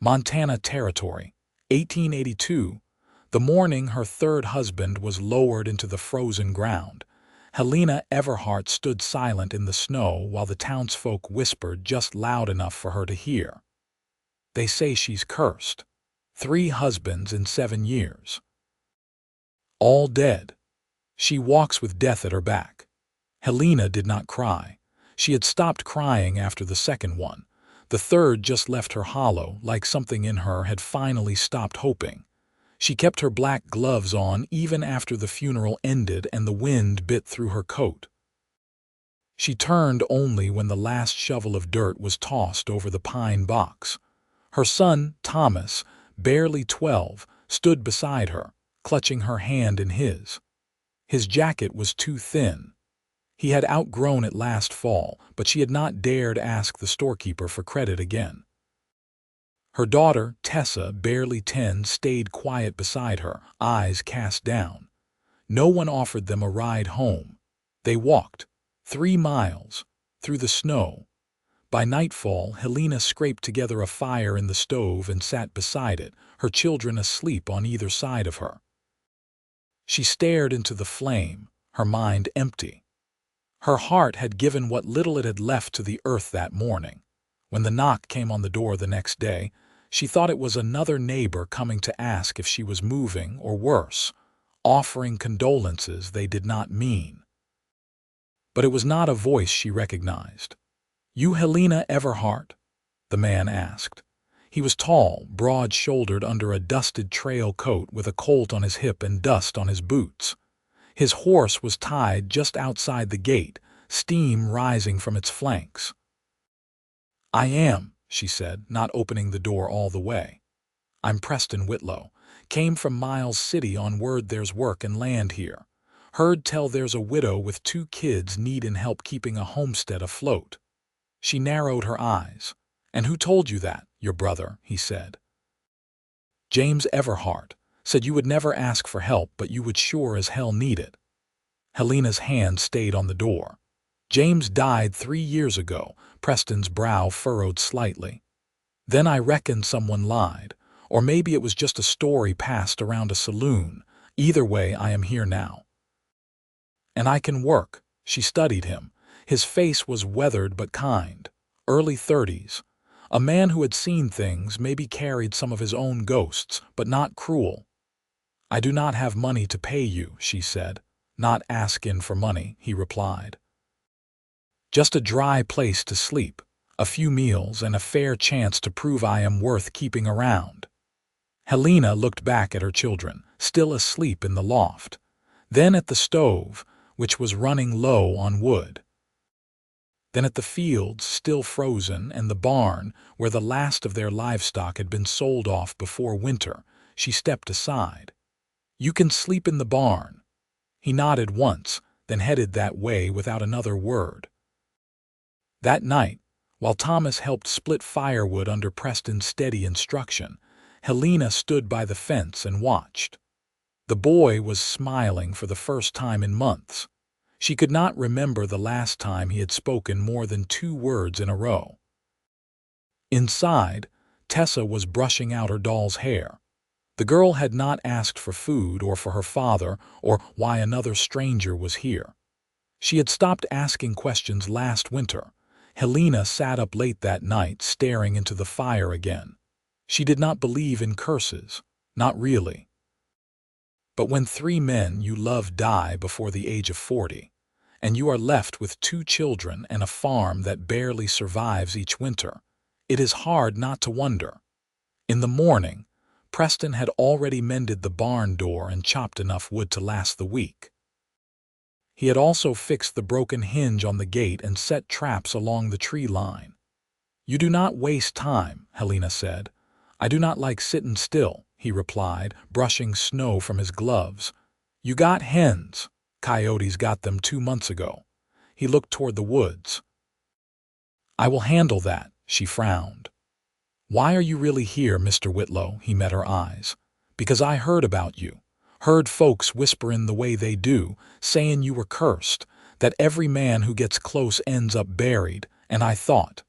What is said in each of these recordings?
Montana Territory, 1882. The morning her third husband was lowered into the frozen ground, Helena Everhart stood silent in the snow while the townsfolk whispered just loud enough for her to hear. They say she's cursed. 3 husbands in 7 years. All dead. She walks with death at her back. Helena did not cry. She had stopped crying after the second one. The third just left her hollow, like something in her had finally stopped hoping. She kept her black gloves on even after the funeral ended and the wind bit through her coat. She turned only when the last shovel of dirt was tossed over the pine box. Her son, Thomas, barely 12, stood beside her, clutching her hand in his. His jacket was too thin. He had outgrown it last fall, but she had not dared ask the storekeeper for credit again. Her daughter, Tessa, barely 10, stayed quiet beside her, eyes cast down. No one offered them a ride home. They walked, 3 miles, through the snow. By nightfall, Helena scraped together a fire in the stove and sat beside it, her children asleep on either side of her. She stared into the flame, her mind empty. Her heart had given what little it had left to the earth that morning. When the knock came on the door the next day, she thought it was another neighbor coming to ask if she was moving, or worse, offering condolences they did not mean. But it was not a voice she recognized. "You Helena Everhart?" the man asked. He was tall, broad-shouldered under a dusted trail coat with a colt on his hip and dust on his boots. His horse was tied just outside the gate, steam rising from its flanks. "I am," she said, not opening the door all the way. "I'm Preston Whitlow. Came from Miles City on word there's work and land here. Heard tell there's a widow with 2 kids needin' help keeping a homestead afloat." She narrowed her eyes. "And who told you that? Your brother," he said. "James Everhart. Said you would never ask for help, but you would sure as hell need it." Helena's hand stayed on the door. "James died 3 years ago." Preston's brow furrowed slightly. "Then I reckon someone lied. Or maybe it was just a story passed around a saloon. Either way, I am here now. And I can work." She studied him. His face was weathered but kind. Early 30s. A man who had seen things, maybe carried some of his own ghosts, but not cruel. "I do not have money to pay you," she said. "Not askin' for money," he replied. "Just a dry place to sleep, a few meals, and a fair chance to prove I am worth keeping around." Helena looked back at her children, still asleep in the loft, then at the stove, which was running low on wood. Then at the fields, still frozen, and the barn, where the last of their livestock had been sold off before winter. She stepped aside. "You can sleep in the barn." He nodded once, then headed that way without another word. That night, while Thomas helped split firewood under Preston's steady instruction, Helena stood by the fence and watched. The boy was smiling for the first time in months. She could not remember the last time he had spoken more than 2 words in a row. Inside, Tessa was brushing out her doll's hair. The girl had not asked for food or for her father or why another stranger was here. She had stopped asking questions last winter. Helena sat up late that night, staring into the fire again. She did not believe in curses, not really. But when 3 men you love die before the age of 40, and you are left with 2 children and a farm that barely survives each winter, it is hard not to wonder. In the morning, Preston had already mended the barn door and chopped enough wood to last the week. He had also fixed the broken hinge on the gate and set traps along the tree line. "You do not waste time," Helena said. "I do not like sittin' still," he replied, brushing snow from his gloves. "You got hens. Coyotes got them 2 months ago." He looked toward the woods. "I will handle that," she frowned. "Why are you really here, Mr. Whitlow?" He met her eyes. "Because I heard about you. Heard folks whisperin' the way they do, sayin' you were cursed, that every man who gets close ends up buried, and I thought."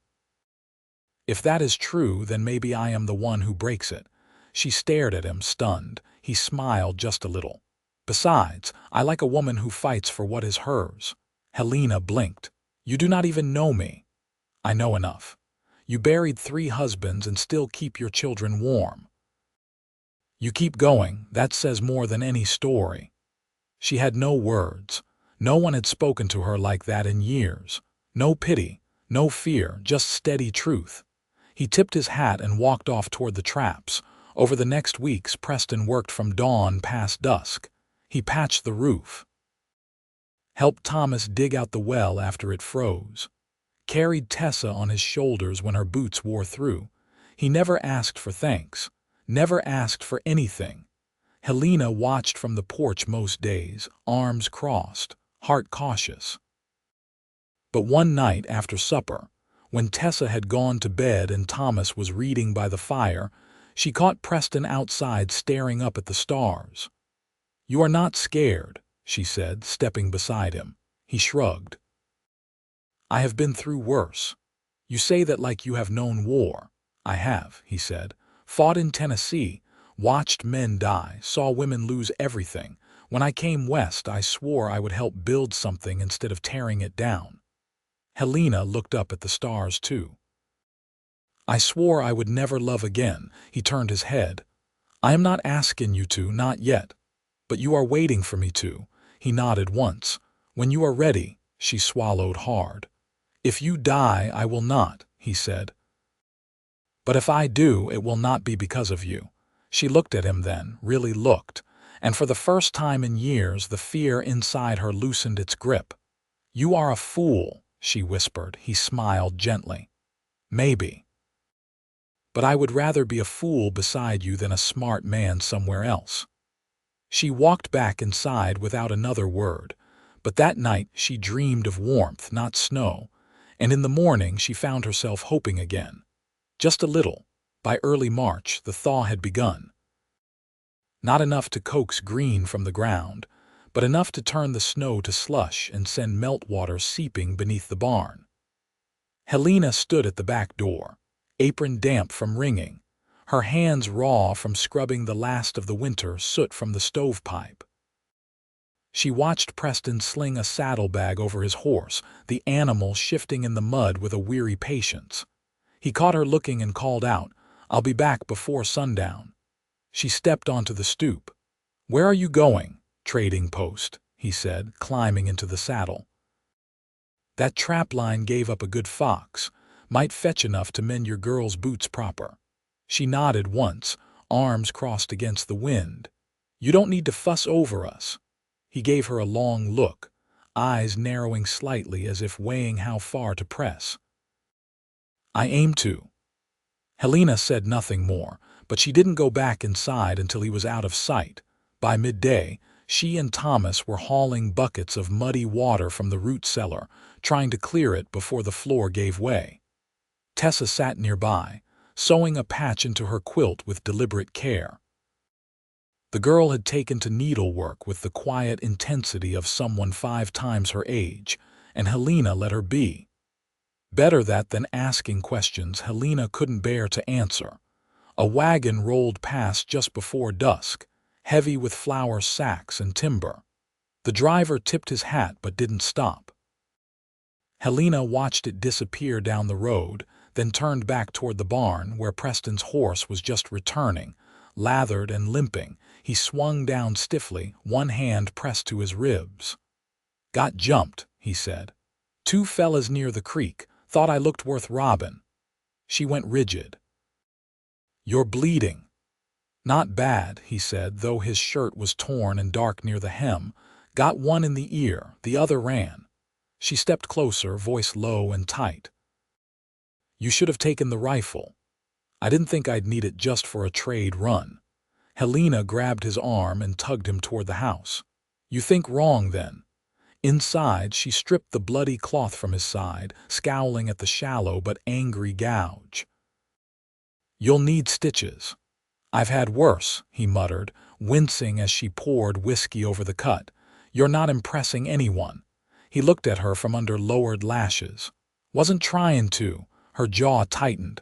If that is true, then maybe I am the one who breaks it. She stared at him, stunned. He smiled just a little. Besides, I like a woman who fights for what is hers. Helena blinked. You do not even know me. I know enough. You buried 3 husbands and still keep your children warm. You keep going, that says more than any story. She had no words. No one had spoken to her like that in years. No pity, no fear, just steady truth. He tipped his hat and walked off toward the traps. Over the next weeks, Preston worked from dawn past dusk. He patched the roof, helped Thomas dig out the well after it froze, carried Tessa on his shoulders when her boots wore through. He never asked for thanks, never asked for anything. Helena watched from the porch most days, arms crossed, heart cautious. But one night after supper, when Tessa had gone to bed and Thomas was reading by the fire, she caught Preston outside staring up at the stars. "You are not scared," she said, stepping beside him. He shrugged. "I have been through worse. You say that like you have known war." "I have," he said. "Fought in Tennessee, watched men die, saw women lose everything. When I came west, I swore I would help build something instead of tearing it down." Helena looked up at the stars too. "I swore I would never love again." He turned his head. "I am not asking you to, not yet. But you are waiting for me to." He nodded once. "When you are ready." She swallowed hard. "If you die, I will not," he said. "But if I do, it will not be because of you." She looked at him then, really looked, and for the first time in years the fear inside her loosened its grip. "You are a fool," she whispered. He smiled gently. "Maybe. But I would rather be a fool beside you than a smart man somewhere else." She walked back inside without another word, but that night she dreamed of warmth, not snow, and in the morning she found herself hoping again. Just a little. By early March, the thaw had begun. Not enough to coax green from the ground, but enough to turn the snow to slush and send meltwater seeping beneath the barn. Helena stood at the back door, apron damp from wringing, her hands raw from scrubbing the last of the winter soot from the stovepipe. She watched Preston sling a saddlebag over his horse, the animal shifting in the mud with a weary patience. He caught her looking and called out, "I'll be back before sundown." She stepped onto the stoop. "Where are you going?" "Trading post," he said, climbing into the saddle. "That trap line gave up a good fox. Might fetch enough to mend your girl's boots proper." She nodded once, arms crossed against the wind. "You don't need to fuss over us." He gave her a long look, eyes narrowing slightly as if weighing how far to press. "I aim to." Helena said nothing more, but she didn't go back inside until he was out of sight. By midday, she and Thomas were hauling buckets of muddy water from the root cellar, trying to clear it before the floor gave way. Tessa sat nearby, sewing a patch into her quilt with deliberate care. The girl had taken to needlework with the quiet intensity of someone 5 times her age, and Helena let her be. Better that than asking questions Helena couldn't bear to answer. A wagon rolled past just before dusk, heavy with flour sacks and timber. The driver tipped his hat but didn't stop. Helena watched it disappear down the road, then turned back toward the barn where Preston's horse was just returning, lathered and limping. He swung down stiffly, one hand pressed to his ribs. "Got jumped," he said. "2 fellas near the creek. Thought I looked worth robbing." She went rigid. "You're bleeding." "Not bad," he said, though his shirt was torn and dark near the hem. "Got one in the ear, the other ran." She stepped closer, voice low and tight. "You should have taken the rifle. I didn't think I'd need it just for a trade run." Helena grabbed his arm and tugged him toward the house. "You think wrong, then." Inside, she stripped the bloody cloth from his side, scowling at the shallow but angry gouge. "You'll need stitches." "I've had worse," he muttered, wincing as she poured whiskey over the cut. "You're not impressing anyone." He looked at her from under lowered lashes. "Wasn't trying to." Her jaw tightened.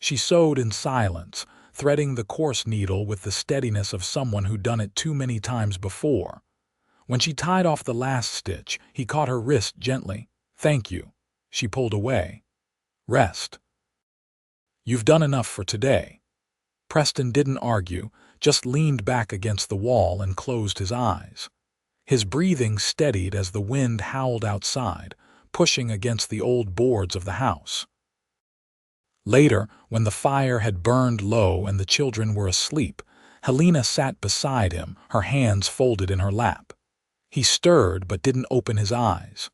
She sewed in silence, threading the coarse needle with the steadiness of someone who'd done it too many times before. When she tied off the last stitch, he caught her wrist gently. "Thank you." She pulled away. "Rest. You've done enough for today." Preston didn't argue, just leaned back against the wall and closed his eyes. His breathing steadied as the wind howled outside, pushing against the old boards of the house. Later, when the fire had burned low and the children were asleep, Helena sat beside him, her hands folded in her lap. He stirred but didn't open his eyes.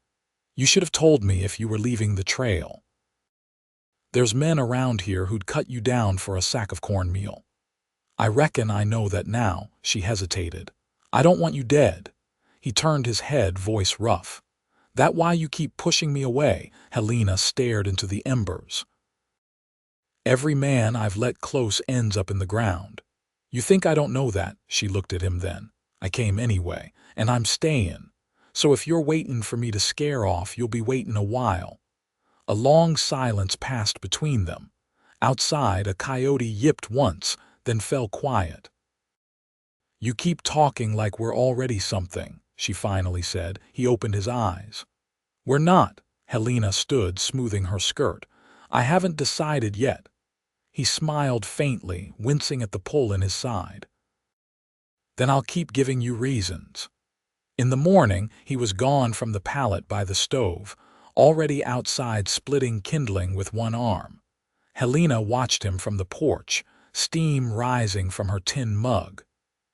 "You should have told me if you were leaving the trail. There's men around here who'd cut you down for a sack of cornmeal." "I reckon I know that now," she hesitated. "I don't want you dead." He turned his head, voice rough. "That why you keep pushing me away?" Helena stared into the embers. "Every man I've let close ends up in the ground." "You think I don't know that?" She looked at him then. "I came anyway, and I'm staying. So if you're waiting for me to scare off, you'll be waiting a while." A long silence passed between them. Outside, a coyote yipped once, then fell quiet. "You keep talking like we're already something," she finally said. He opened his eyes. "We're not." Helena stood, smoothing her skirt. "I haven't decided yet." He smiled faintly, wincing at the pull in his side. "Then I'll keep giving you reasons." In the morning, he was gone from the pallet by the stove, already outside splitting kindling with one arm. Helena watched him from the porch, steam rising from her tin mug.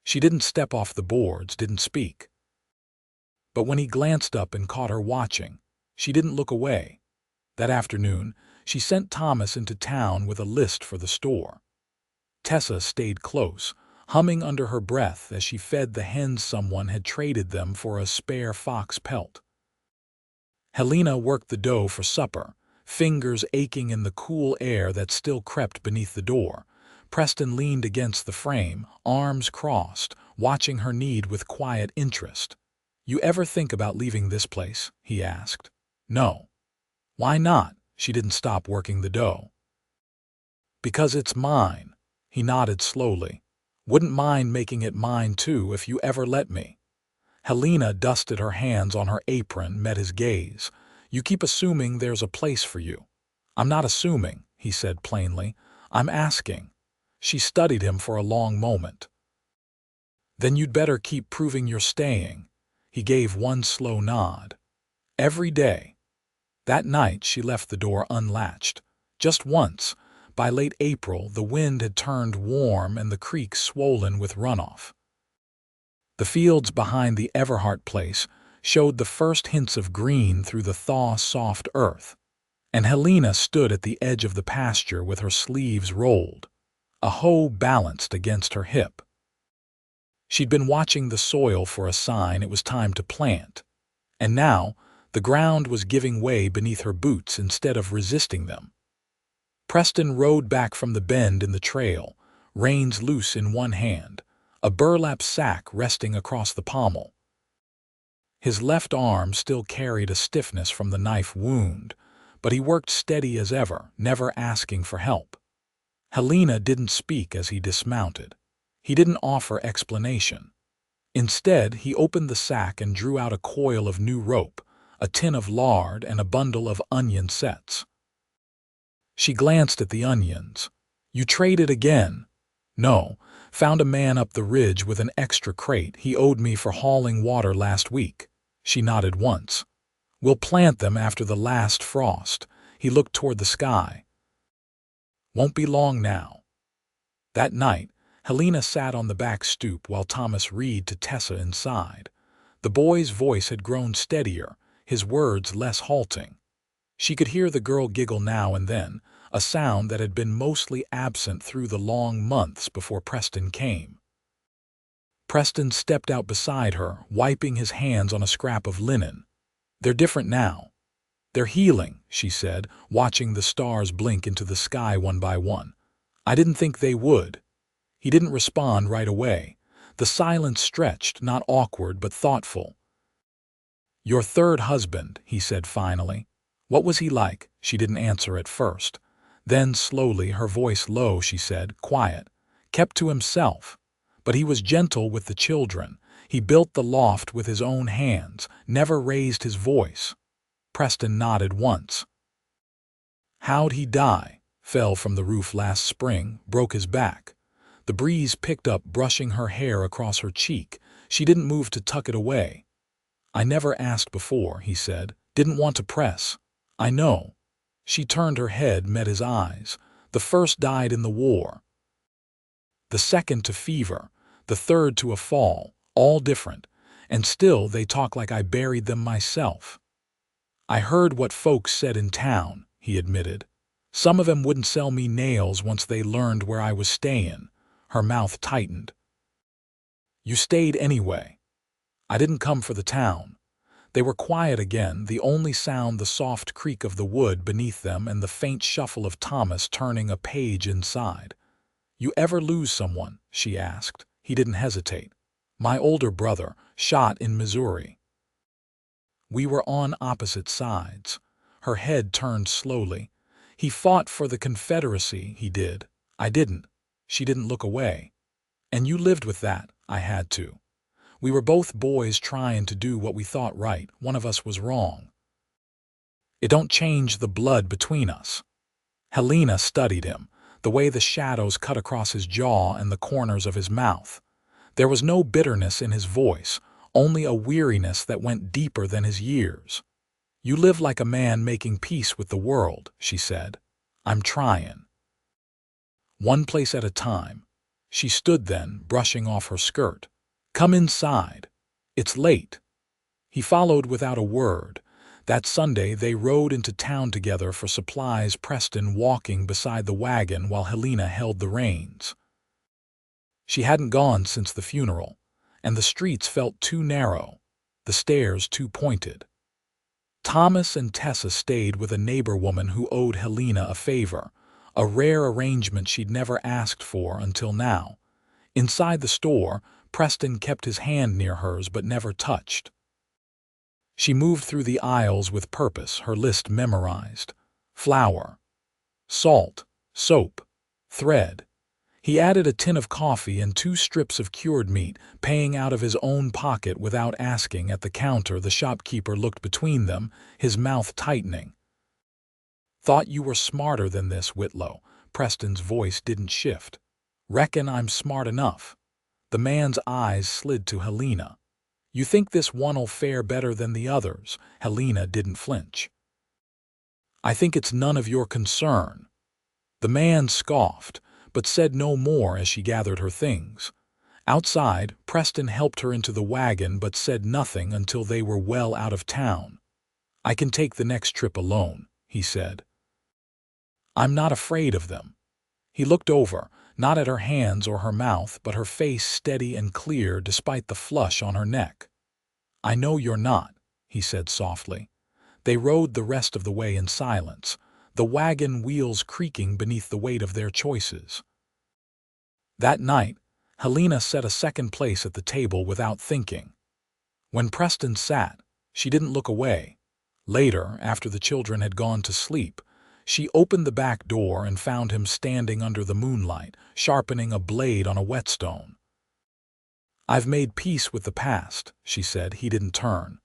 She didn't step off the boards, didn't speak. But when he glanced up and caught her watching, she didn't look away. That afternoon, she sent Thomas into town with a list for the store. Tessa stayed close, humming under her breath as she fed the hens someone had traded them for a spare fox pelt. Helena worked the dough for supper, fingers aching in the cool air that still crept beneath the door. Preston leaned against the frame, arms crossed, watching her knead with quiet interest. "You ever think about leaving this place?" he asked. "No." "Why not?" She didn't stop working the dough. "Because it's mine." He nodded slowly. "Wouldn't mind making it mine too if you ever let me." Helena dusted her hands on her apron, met his gaze. "You keep assuming there's a place for you." "I'm not assuming," he said plainly. "I'm asking." She studied him for a long moment. "Then you'd better keep proving you're staying." He gave one slow nod. "Every day." That night she left the door unlatched. Just once. By late April, the wind had turned warm and the creek swollen with runoff. The fields behind the Everhart place showed the first hints of green through the thaw-soft earth, and Helena stood at the edge of the pasture with her sleeves rolled, a hoe balanced against her hip. She'd been watching the soil for a sign it was time to plant, and now the ground was giving way beneath her boots instead of resisting them. Preston rode back from the bend in the trail, reins loose in one hand, a burlap sack resting across the pommel. His left arm still carried a stiffness from the knife wound, but he worked steady as ever, never asking for help. Helena didn't speak as he dismounted. He didn't offer explanation. Instead, he opened the sack and drew out a coil of new rope, a tin of lard, and a bundle of onion sets. She glanced at the onions. "You traded again?" "No. Found a man up the ridge with an extra crate he owed me for hauling water last week." She nodded once. "We'll plant them after the last frost." He looked toward the sky. "Won't be long now." That night, Helena sat on the back stoop while Thomas read to Tessa inside. The boy's voice had grown steadier, his words less halting. She could hear the girl giggle now and then, a sound that had been mostly absent through the long months before Preston came. Preston stepped out beside her, wiping his hands on a scrap of linen. "They're different now." "They're healing," she said, watching the stars blink into the sky one by one. "I didn't think they would." He didn't respond right away. The silence stretched, not awkward but thoughtful. "Your third husband," he said finally. "What was he like?" She didn't answer at first. Then, slowly, her voice low, she said, quiet, kept to himself. But he was gentle with the children. He built the loft with his own hands, never raised his voice. Preston nodded once. How'd he die? Fell from the roof last spring, broke his back. The breeze picked up, brushing her hair across her cheek. She didn't move to tuck it away. I never asked before, he said. Didn't want to press. I know. She turned her head, met his eyes. The first died in the war. The second to fever. The third to a fall. All different. And still they talk like I buried them myself. I heard what folks said in town, he admitted. Some of 'em wouldn't sell me nails once they learned where I was stayin'. Her mouth tightened. You stayed anyway. I didn't come for the town. They were quiet again, the only sound the soft creak of the wood beneath them and the faint shuffle of Thomas turning a page inside. You ever lose someone? She asked. He didn't hesitate. My older brother, shot in Missouri. We were on opposite sides. Her head turned slowly. He fought for the Confederacy, he did. I didn't. She didn't look away. And you lived with that. I had to. We were both boys trying to do what we thought right. One of us was wrong. It don't change the blood between us. Helena studied him, the way the shadows cut across his jaw and the corners of his mouth. There was no bitterness in his voice, only a weariness that went deeper than his years. You live like a man making peace with the world, she said. I'm trying. One place at a time. She stood then, brushing off her skirt. Come inside. It's late. He followed without a word. That Sunday they rode into town together for supplies, Preston walking beside the wagon while Helena held the reins. She hadn't gone since the funeral, and the streets felt too narrow, the stairs too pointed. Thomas and Tessa stayed with a neighbor woman who owed Helena a favor, a rare arrangement she'd never asked for until now. Inside the store, Preston kept his hand near hers but never touched. She moved through the aisles with purpose, her list memorized. Flour, salt, soap, thread. He added a tin of coffee and 2 strips of cured meat, paying out of his own pocket without asking. At the counter, the shopkeeper looked between them, his mouth tightening. Thought you were smarter than this, Whitlow. Preston's voice didn't shift. Reckon I'm smart enough. The man's eyes slid to Helena. You think this one'll fare better than the others? Helena didn't flinch. I think it's none of your concern. The man scoffed, but said no more as she gathered her things. Outside, Preston helped her into the wagon but said nothing until they were well out of town. I can take the next trip alone, he said. I'm not afraid of them. He looked over, not at her hands or her mouth, but her face steady and clear despite the flush on her neck. I know you're not, he said softly. They rode the rest of the way in silence, the wagon wheels creaking beneath the weight of their choices. That night, Helena set a second place at the table without thinking. When Preston sat, she didn't look away. Later, after the children had gone to sleep, she opened the back door and found him standing under the moonlight, sharpening a blade on a whetstone. I've made peace with the past, she said. He didn't turn.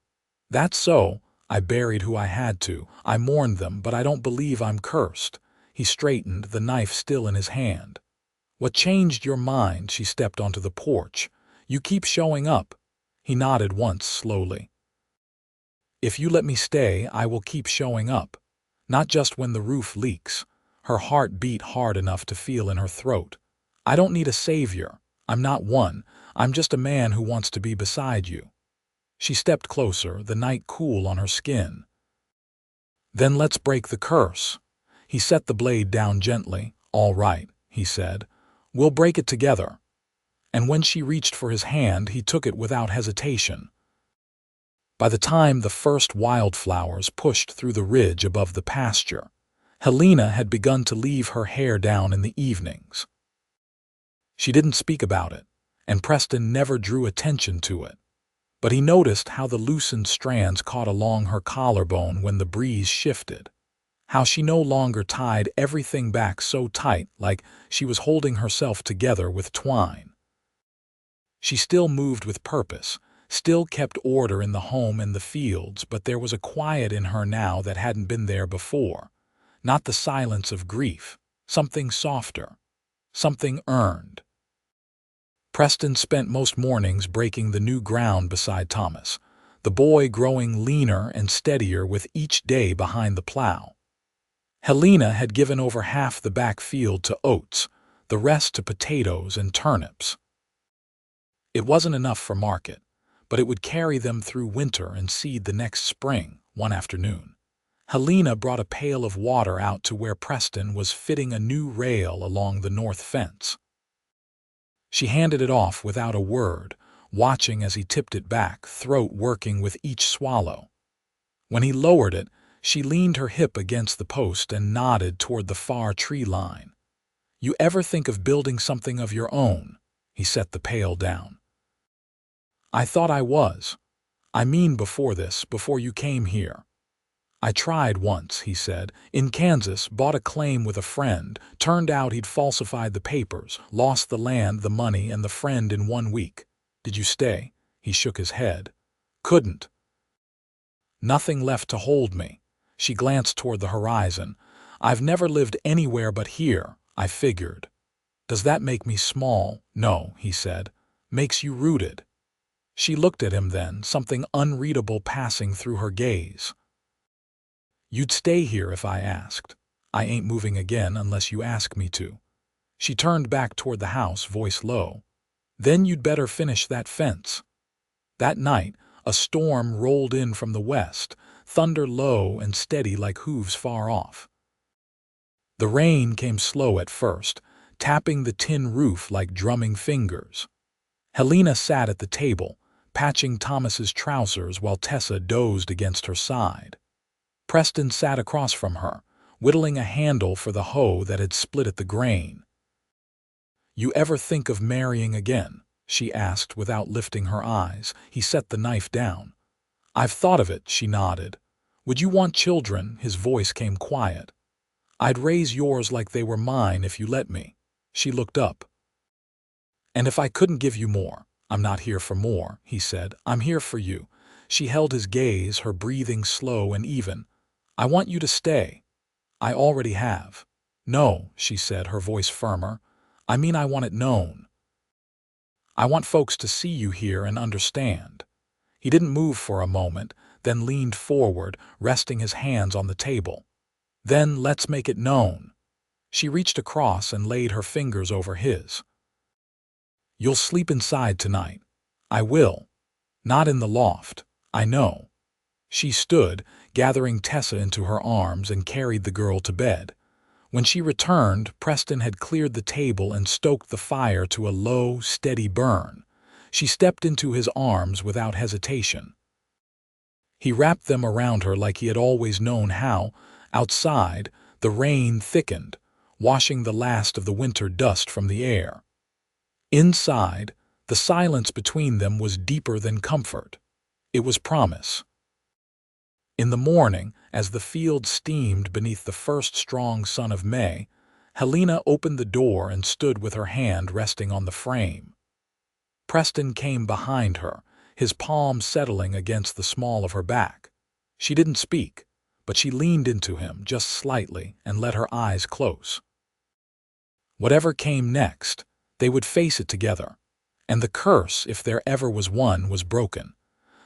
That's so. I buried who I had to. I mourned them, but I don't believe I'm cursed. He straightened, the knife still in his hand. What changed your mind? She stepped onto the porch. You keep showing up. He nodded once slowly. If you let me stay, I will keep showing up. Not just when the roof leaks. Her heart beat hard enough to feel in her throat. I don't need a savior. I'm not one. I'm just a man who wants to be beside you. She stepped closer, the night cool on her skin. Then let's break the curse. He set the blade down gently. All right, he said. We'll break it together. And when she reached for his hand, he took it without hesitation. By the time the first wildflowers pushed through the ridge above the pasture, Helena had begun to leave her hair down in the evenings. She didn't speak about it, and Preston never drew attention to it. But he noticed how the loosened strands caught along her collarbone when the breeze shifted. how she no longer tied everything back so tight like she was holding herself together with twine. She still moved with purpose, still kept order in the home and the fields, but there was a quiet in her now that hadn't been there before. Not the silence of grief, something softer, something earned. Preston spent most mornings breaking the new ground beside Thomas, the boy growing leaner and steadier with each day behind the plow. Helena had given over half the back field to oats, the rest to potatoes and turnips. It wasn't enough for market, but it would carry them through winter and seed the next spring. One afternoon, Helena brought a pail of water out to where Preston was fitting a new rail along the north fence. She handed it off without a word, watching as he tipped it back, throat working with each swallow. When he lowered it, she leaned her hip against the post and nodded toward the far tree line. "You ever think of building something of your own?" He set the pail down. "I thought I was. I mean before this, before you came here. I tried once," he said, "in Kansas, bought a claim with a friend. Turned out he'd falsified the papers, lost the land, the money, and the friend in 1 week. Did you stay?" He shook his head. "Couldn't. Nothing left to hold me." She glanced toward the horizon. "I've never lived anywhere but here, I figured." "Does that make me small?" "No," he said. "Makes you rooted." She looked at him then, something unreadable passing through her gaze. "You'd stay here if I asked. I ain't moving again unless you ask me to." She turned back toward the house, voice low. "Then you'd better finish that fence." That night, a storm rolled in from the west, thunder low and steady like hooves far off. The rain came slow at first, tapping the tin roof like drumming fingers. Helena sat at the table, patching Thomas's trousers while Tessa dozed against her side. Preston sat across from her, whittling a handle for the hoe that had split at the grain. "You ever think of marrying again?" she asked without lifting her eyes. He set the knife down. "I've thought of it," she nodded. "Would you want children?" His voice came quiet. "I'd raise yours like they were mine if you let me." She looked up. "And if I couldn't give you more?" "I'm not here for more," he said. "I'm here for you." She held his gaze, her breathing slow and even. "I want you to stay." "I already have." "No," she said, her voice firmer. "I mean, I want it known. I want folks to see you here and understand." He didn't move for a moment, then leaned forward, resting his hands on the table. "Then let's make it known." She reached across and laid her fingers over his. "You'll sleep inside tonight." "I will. Not in the loft. I know." She stood, gathering Tessa into her arms, and carried the girl to bed. When she returned, Preston had cleared the table and stoked the fire to a low, steady burn. She stepped into his arms without hesitation. He wrapped them around her like he had always known how. Outside, the rain thickened, washing the last of the winter dust from the air. Inside, the silence between them was deeper than comfort. It was promise. In the morning, as the field steamed beneath the first strong sun of May, Helena opened the door and stood with her hand resting on the frame. Preston came behind her, his palm settling against the small of her back. She didn't speak, but she leaned into him just slightly and let her eyes close. Whatever came next, they would face it together, and the curse, if there ever was one, was broken.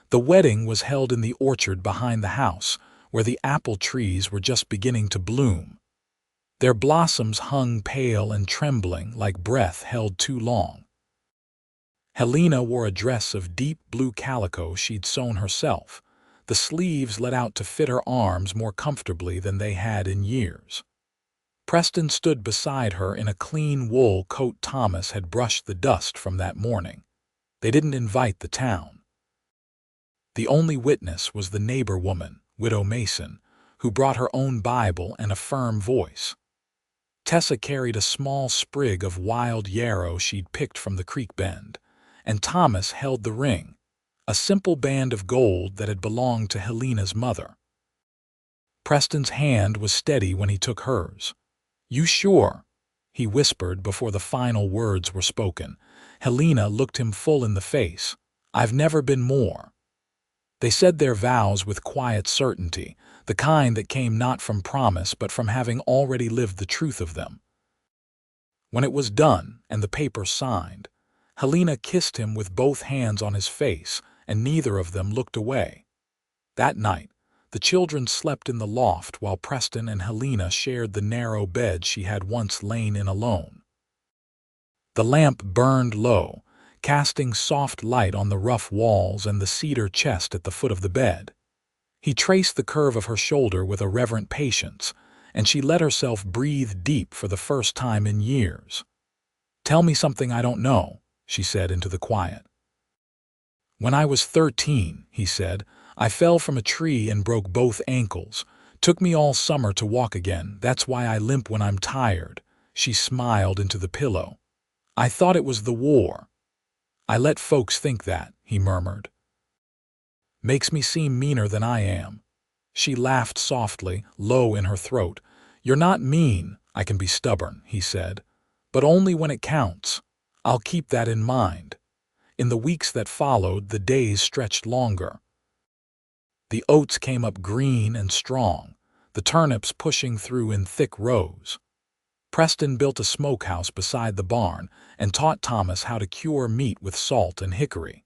The wedding was held in the orchard behind the house, where the apple trees were just beginning to bloom. Their blossoms hung pale and trembling like breath held too long. Helena wore a dress of deep blue calico she'd sewn herself. The sleeves let out to fit her arms more comfortably than they had in years. Preston stood beside her in a clean wool coat Thomas had brushed the dust from that morning. They didn't invite the town. The only witness was the neighbor woman, Widow Mason, who brought her own Bible and a firm voice. Tessa carried a small sprig of wild yarrow she'd picked from the creek bend, and Thomas held the ring, a simple band of gold that had belonged to Helena's mother. Preston's hand was steady when he took hers. "You sure?" he whispered before the final words were spoken. Helena looked him full in the face. "I've never been more." They said their vows with quiet certainty, the kind that came not from promise but from having already lived the truth of them. When it was done and the paper signed, Helena kissed him with both hands on his face, and neither of them looked away. That night, the children slept in the loft while Preston and Helena shared the narrow bed she had once lain in alone. The lamp burned low, casting soft light on the rough walls and the cedar chest at the foot of the bed. He traced the curve of her shoulder with a reverent patience, and she let herself breathe deep for the first time in years. "Tell me something I don't know," she said into the quiet. "When I was 13, he said, "I fell from a tree and broke both ankles. Took me all summer to walk again. That's why I limp when I'm tired." She smiled into the pillow. "I thought it was the war." "I let folks think that," he murmured. "Makes me seem meaner than I am." She laughed softly, low in her throat. "You're not mean. I can be stubborn," he said. "But only when it counts. I'll keep that in mind." In the weeks that followed, the days stretched longer. The oats came up green and strong, the turnips pushing through in thick rows. Preston built a smokehouse beside the barn and taught Thomas how to cure meat with salt and hickory.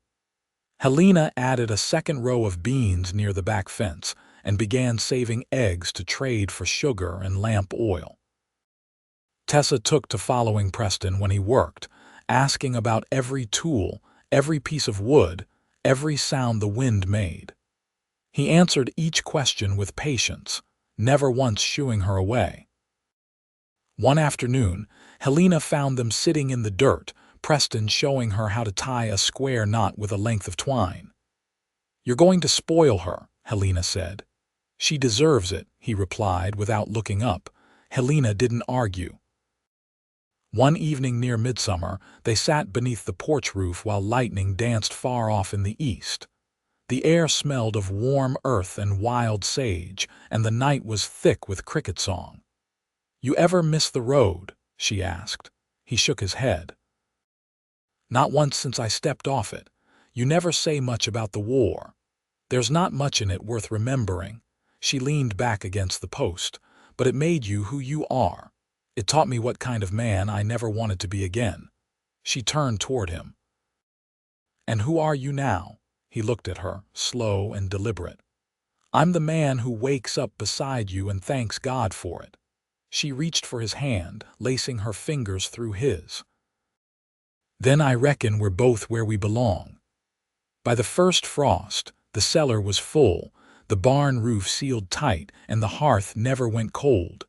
Helena added a second row of beans near the back fence and began saving eggs to trade for sugar and lamp oil. Tessa took to following Preston when he worked, asking about every tool, every piece of wood, every sound the wind made. He answered each question with patience, never once shooing her away. One afternoon, Helena found them sitting in the dirt, Preston showing her how to tie a square knot with a length of twine. "You're going to spoil her," Helena said. "She deserves it," he replied without looking up. Helena didn't argue. One evening near midsummer, they sat beneath the porch roof while lightning danced far off in the east. The air smelled of warm earth and wild sage, and the night was thick with cricket song. "You ever miss the road?" she asked. He shook his head. "Not once since I stepped off it. You never say much about the war. There's not much in it worth remembering." She leaned back against the post. "But it made you who you are. It taught me what kind of man I never wanted to be again." She turned toward him. "And who are you now?" He looked at her, slow and deliberate. "I'm the man who wakes up beside you and thanks God for it." She reached for his hand, lacing her fingers through his. "Then I reckon we're both where we belong." By the first frost, the cellar was full, the barn roof sealed tight, and the hearth never went cold.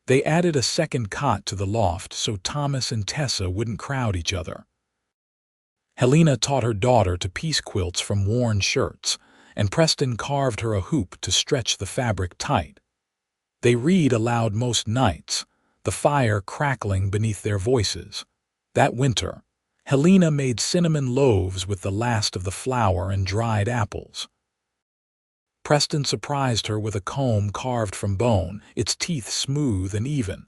They added a second cot to the loft so Thomas and Tessa wouldn't crowd each other. Helena taught her daughter to piece quilts from worn shirts, and Preston carved her a hoop to stretch the fabric tight. They read aloud most nights, the fire crackling beneath their voices. That winter, Helena made cinnamon loaves with the last of the flour and dried apples. Preston surprised her with a comb carved from bone, its teeth smooth and even.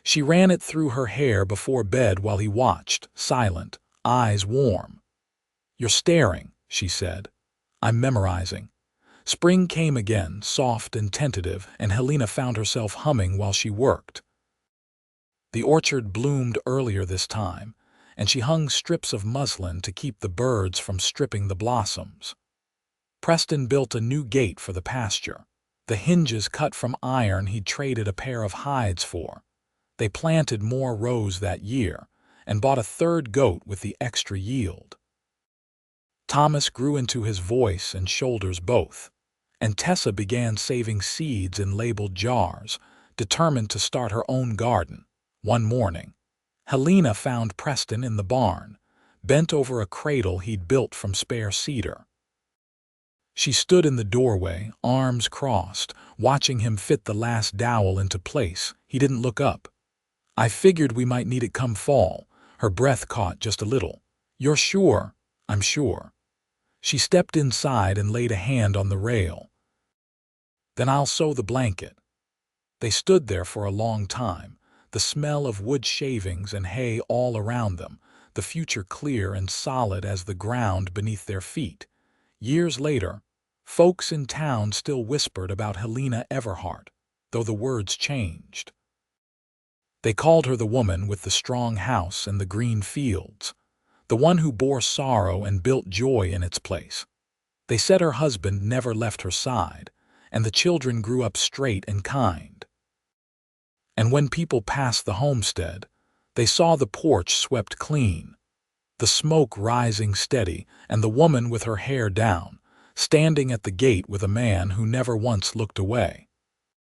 She ran it through her hair before bed while he watched, silent, eyes warm. "You're staring," she said. "I'm memorizing." Spring came again, soft and tentative, and Helena found herself humming while she worked. The orchard bloomed earlier this time, and she hung strips of muslin to keep the birds from stripping the blossoms. Preston built a new gate for the pasture, the hinges cut from iron he'd traded a pair of hides for. They planted more rows that year, and bought a third goat with the extra yield. Thomas grew into his voice and shoulders both, and Tessa began saving seeds in labeled jars, determined to start her own garden. One morning, Helena found Preston in the barn, bent over a cradle he'd built from spare cedar. She stood in the doorway, arms crossed, watching him fit the last dowel into place. He didn't look up. "I figured we might need it come fall." Her breath caught just a little. "You're sure?" "I'm sure." She stepped inside and laid a hand on the rail. Then I'll sew the blanket." They stood there for a long time, the smell of wood shavings and hay all around them, the future clear and solid as the ground beneath their feet. Years later, folks in town still whispered about Helena Everhart, though the words changed. They called her the woman with the strong house and the green fields, the one who bore sorrow and built joy in its place. They said her husband never left her side, and the children grew up straight and kind. And when people passed the homestead, they saw the porch swept clean, the smoke rising steady, and the woman with her hair down, standing at the gate with a man who never once looked away.